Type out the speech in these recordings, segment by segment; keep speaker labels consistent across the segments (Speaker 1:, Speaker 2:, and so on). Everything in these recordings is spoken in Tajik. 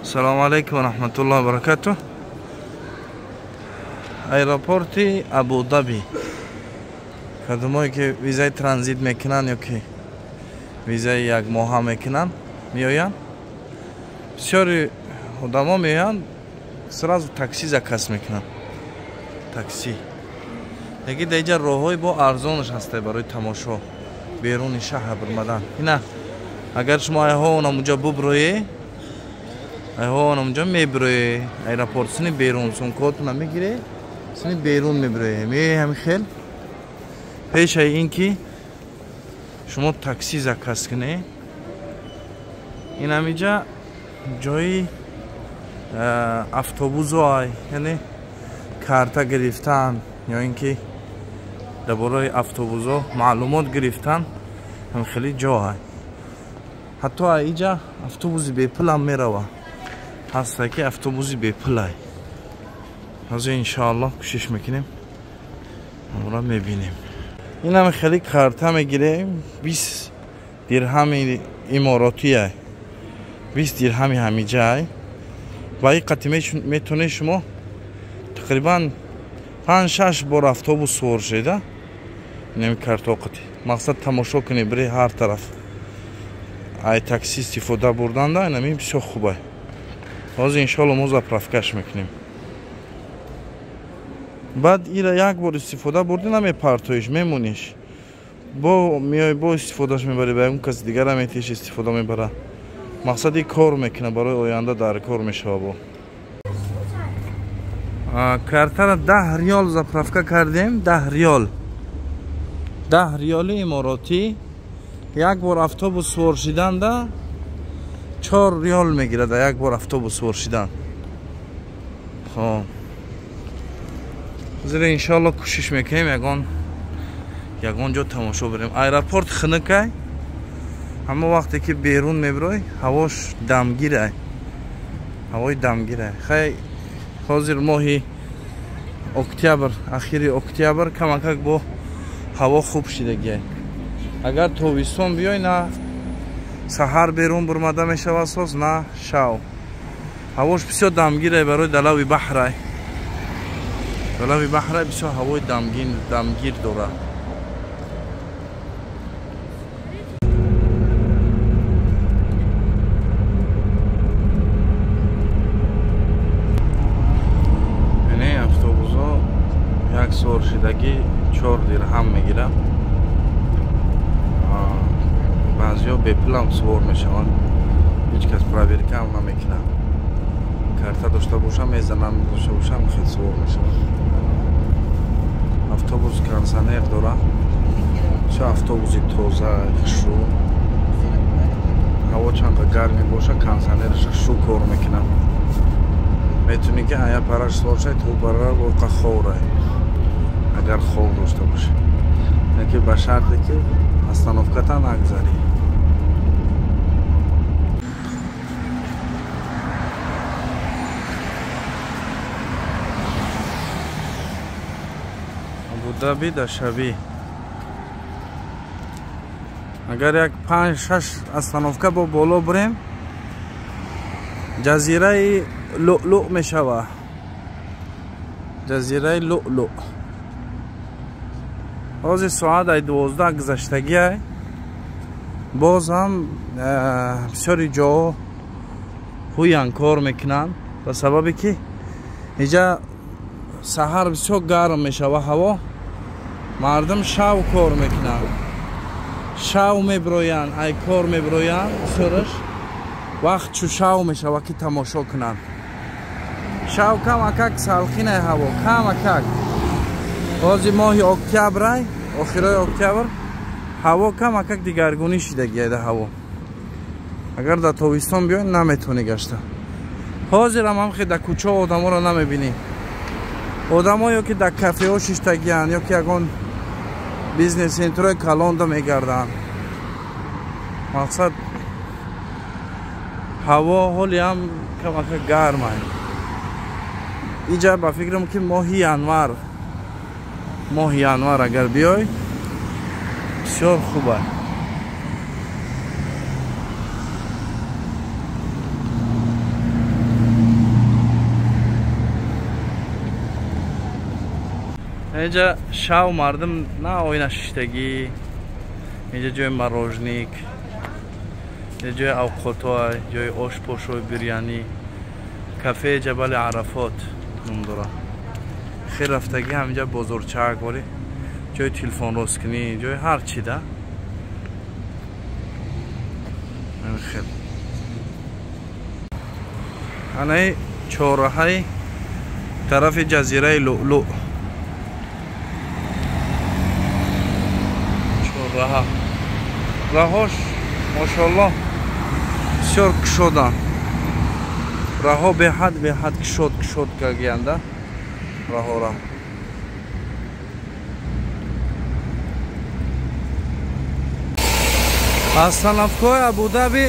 Speaker 1: Assalomu alaykum va rahmatullohi va barakatuh. Aeroporti Abu Dhabi. Kadimoy ki vizay tranzit mekinan yoki vizay yak moha mekinan miyoyan. Bisёри odaмо miyoyan сразу такси заказ мекунанд. Такси. Деги деҷа роҳҳои бо арзонаш ҳастае барои тамошо беруни шаҳр бирмадан. Ина агар шумо айҳон онҷо буброӣ, айҳон онҷо меброӣ, аэропорт сини берун сумкотуна мегирӣ, сини берун меброӣ. Меои ҳамин хел пешаи ин ки шумо такси заказ кунӣ. Ин ҳамиҷа ҷои автобусҳои, яъне карта гирифтан ё ин ки дар бораи автобусҳо маълумот гирифтан ҳам хеле ҷоа. ҳатто аиҷа автобуси бепулам мерава. ҳаста ки автобуси бепулай. ҳозир иншоаллоҳ кӯшиш мекунем онро мебинем. ин ҳам хеле карта мегирем. 20 дирҳами иморотиай, 20 дирҳами ҳамиҷаай. ба ин қати метонед шумо тақрибан 5-6 бор автобус сувор шуда. Неми картоқати мақсад тамошо кунӣ бири ҳар тараф. Ай такси истифода бурданда инами бисёр хубай. ҳозир иншоаллоҳ мо заправкаш мекунем. баъд ира як бор истифода бурдӣ намепартоиш, мемониш. бо меои бо истифодаш мебарӣ, ба он каси дигара метиш истифода мебара. мақсади кор мекуна, барои оянда дар кор мешава. Бо картара 10 риёл заправка кардем. 10 риёл, 10 риёли иморотӣ. як бор автобус сувор шиданда 4 риёл мегирад. як бор автобус сувор шидан. хоб ҳозир иншоаллоҳ кӯшиш мекунем ягон ҷо тамошо барем. аэропорт хунукай. ҳама вақте ки берун меброӣ ҳавош дамгирай. ҳавои дамгирай. хай ҳозир моҳи октябр, ахири октябр камакак бо ҳаво хуб шидагиай. агар тобистон биёй на саҳар берун бурмада мешавад соз, на шав. ҳавош бисёр дамгирай барои далави баҳрай. далави баҳрай бисёр ҳавои дамгир дорад. сувор шидагӣ 4 дирҳам мегирад. баъзиҳо бепулам сувор мешаванд. ҳеҷ кас проверкаам намекунад. карта дошта бошам мезанам, дошта бошам хел сувор мешаванд. автобус кондисионер дорад. чо автобуси тоза хушрӯ. ҳаво чанqa гарм мебоша, кондисионераш хушрӯ кор мекунад. метунӣ ки ая параш сувор шавӣ, ту барра воқа ховрай. агар хов дошта боше, яке ба шарте ки остановката нагзарӣ. Абу Даби дашаби. агар як 5-6 остановка бо боло бурем, ҷазираи луълуъ мешава. ҷазираи луълуъ. ҳозир соат 12 гузаштагиай. боз ҳам бисёри ҷоҳо ҳуян кор мекунанд, ба сабабе ки иҷа саҳар бисёр гарм мешава ҳаво. мардум шав кор мекунанд, шав меброянд, ай кор меброянд. бисёраш вақт чу шав мешава ки тамошо кунанд. шав камакак салхинай ҳаво, камакак. ҳозир моҳи октябрай, охирои октябр, ҳаво камакак дигаргунӣ шидагиада ҳаво. агар дар тобистон биёй наметавонӣ гашта. ҳозир ҳам хе дар кӯчаҳо одаморо намебинӣ. одамо ё ки дар кафеҳо шиштагианд, ё ки ягон бизнес центрҳои калонда мегарданд. мақсад ҳаво ҳоли ҳам камакак гармай. иҷа ба фикрам ки моҳи январ агар биёй бисёр хуб аст. اینجا شاو مردم نه اوینشتگی، اینجا جای مروژنیک، اینجا جای اوقاتای، جای آش پوشوی بریانی، کافه جبل عرفات نام داره. خیلی رفتگی همینجا بزرگچک ولی جای تلفن روشنی، جای هر چی ده. خیلی انای چهارراه طرف جزیره لؤلؤ. چهارراه راهاش ماشاءالله بسیار کشودن. راهها به حد کشود کردند. راهها остановкаи Абу-Даби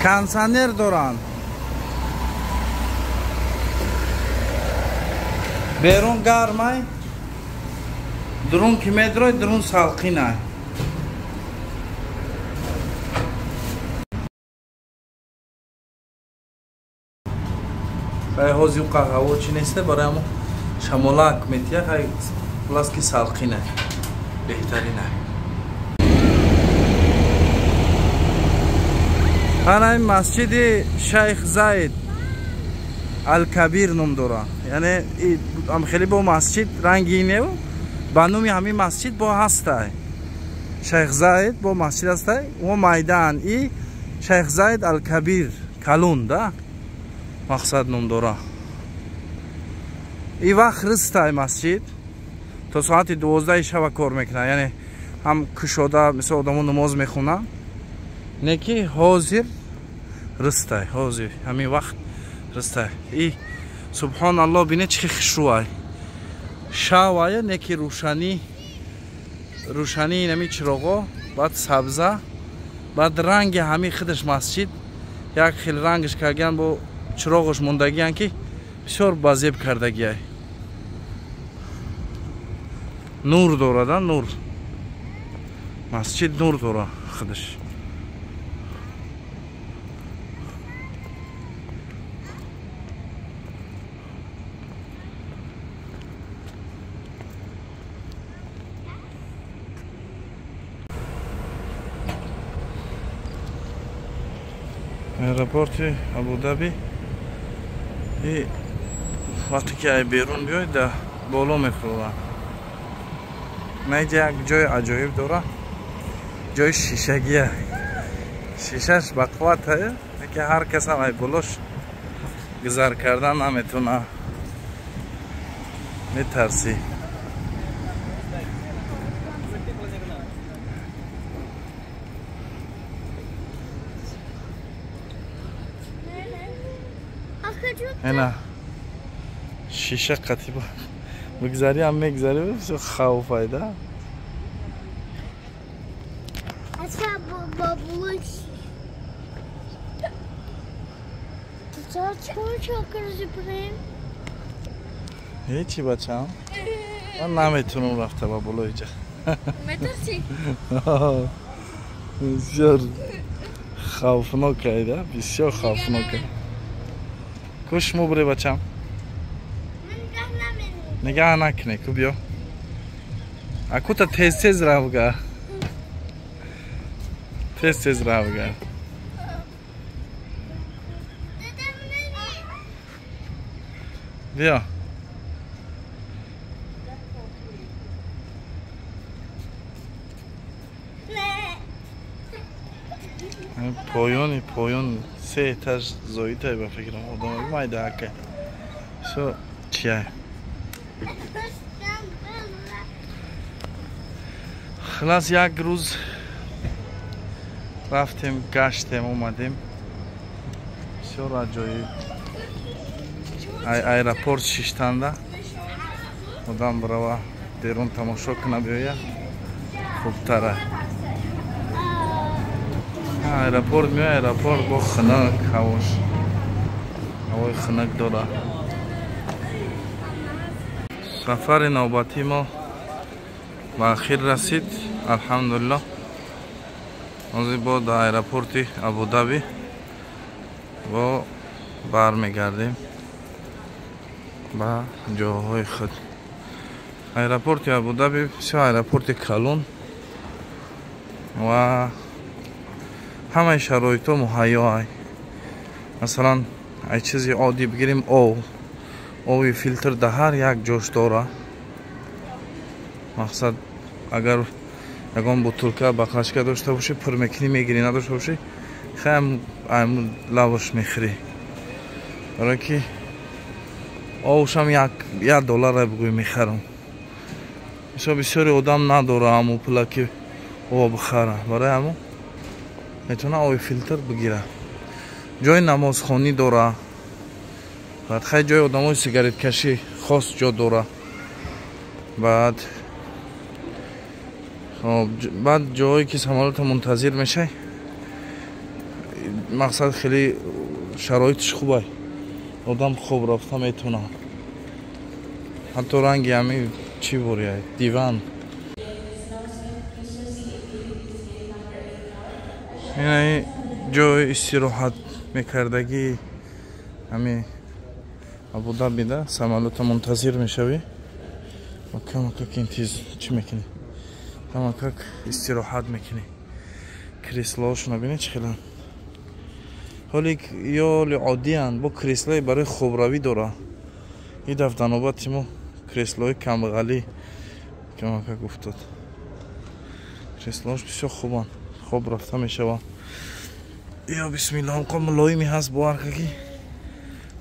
Speaker 1: кондитсионер доранд. берун гармай, дурун ки медрой, дурун салқинай. хай ҳозир қаҳва чӣ несте барои мо шамолак метия хай плюс ки салқинай беҳтаринай. ҳана масҷиди шайх Заид Ал-Кабир ном дора. Яъне ам хеле бо масҷид рангине ба номи ҳамин масҷид бо ҳастай. Шайх Заид бо масҷид ҳастай. Ва майдан и Шайх Заид Ал-Кабир калон да. Мақсад ном дора. И вақт ристай масҷид то соати 12 шаба кор мекунад. Яъне ҳам кушода мисол одамон намоз мехонанд. Неки ҳозир ристай, ҳозир ҳамин вақт ристай. И субҳаналлоҳ бине чӣ хушрӯай. Шавая неки рӯшани нами чироғо, баъд сабза, баъд ранги ҳамин хидаш масҷид як хел рангаш кардаган бо чироғаш мондагиян ки бисёр базеб кардагияй. нур дорада, нур. Масҷид нур дора хидаш. аэропорти Абу-Даби. И вақте ки ай берун биёед да боло мефурӯванд. наинҷа як ҷои аҷоиб дора. ҷои шишагия. шишаш ба қувватае ки ҳар касам ай болош гузар кардан наметуна. метарсӣ. اینا شیشه قطعی با بگذاری هم میگذاری بسیار خوف ایده
Speaker 2: اصلا بابوش چطور چاکرزی بریم؟
Speaker 1: هیچی بچه هم من نمیتونم رفته با بلو ایجا
Speaker 2: میترسی؟
Speaker 1: بسیار خوفناک ایده بسیار خوفناک کش مو بره بچم نگاه نکنه کو بیا اکو تا تیز رو بگه تیز رو بگه بیا پایون 3 etaş zoyitay ba fikrim odama mayda haka so çiğ خلاص یک روز رفتیم گشتیم اومدیم بسیار عجایب аэропорт шиштанда одам барава берун тамошо кунад биёя хубтара аэропорт меояд аэропорт бо хунак ҳавош ҳавои хунак дора сафари навбатӣ мо ба ахир расид алҳамдулиллаҳ ҳозир бо дар аэропорти Абу-Даби бо бармегардем ба ҷойҳои худ аэропорти Абу-Даби бисёр аэропорти калон ва ҳамаи шароитҳо муҳайё ай. Масалан ай чизи оддӣ бигирем, оби филтр дар ҳар як ҷош дора. Мақсад агар ягон бутулка баклачка дошта бошӣ, пур мекунӣ мегирӣ, надошта бошӣ хеле лавош мехӯрӣ. Барое ки овушам $1 бугӯй мехарам. Бисёри одам надора ҳамо пула ки об бихара. Барои ҳамо метавона оби филтр бигира. ҷои намозхонӣ дора. Баъд хай ҷои одамои сигареткашӣ хос ҷо дора. Баъд ҷое ки самолёта мунтазир мешай. Мақсад хеле шароитиш хубай. Одам хуб рафта метавона. ҳатто ранги ҳамин чӣ боряй, диван. Инаи ҷои истироҳат мекардагӣ ҳамин Абу-Дабида самолёта мунтазир мешавӣ. Камакак чӣ мекунӣ? Камакак истироҳат мекунӣ. Креслоашо набинед чӣ хелан. ҳоли ёли оддиян, бо креслои барои хобравӣ дора. И дафтар нобати мо креслои камбағалӣ камакак уфтод. Креслоаш бисёр хубан, хоб рафта мешаванд. Ё бисмиллаҳ, онқо мулоими ҳаст боваркагӣ.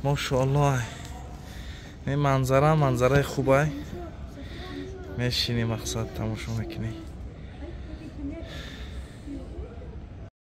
Speaker 1: Мошоаллоҳ. Манзараи хубай. Мешинӣ мақсад тамошо мекунӣ.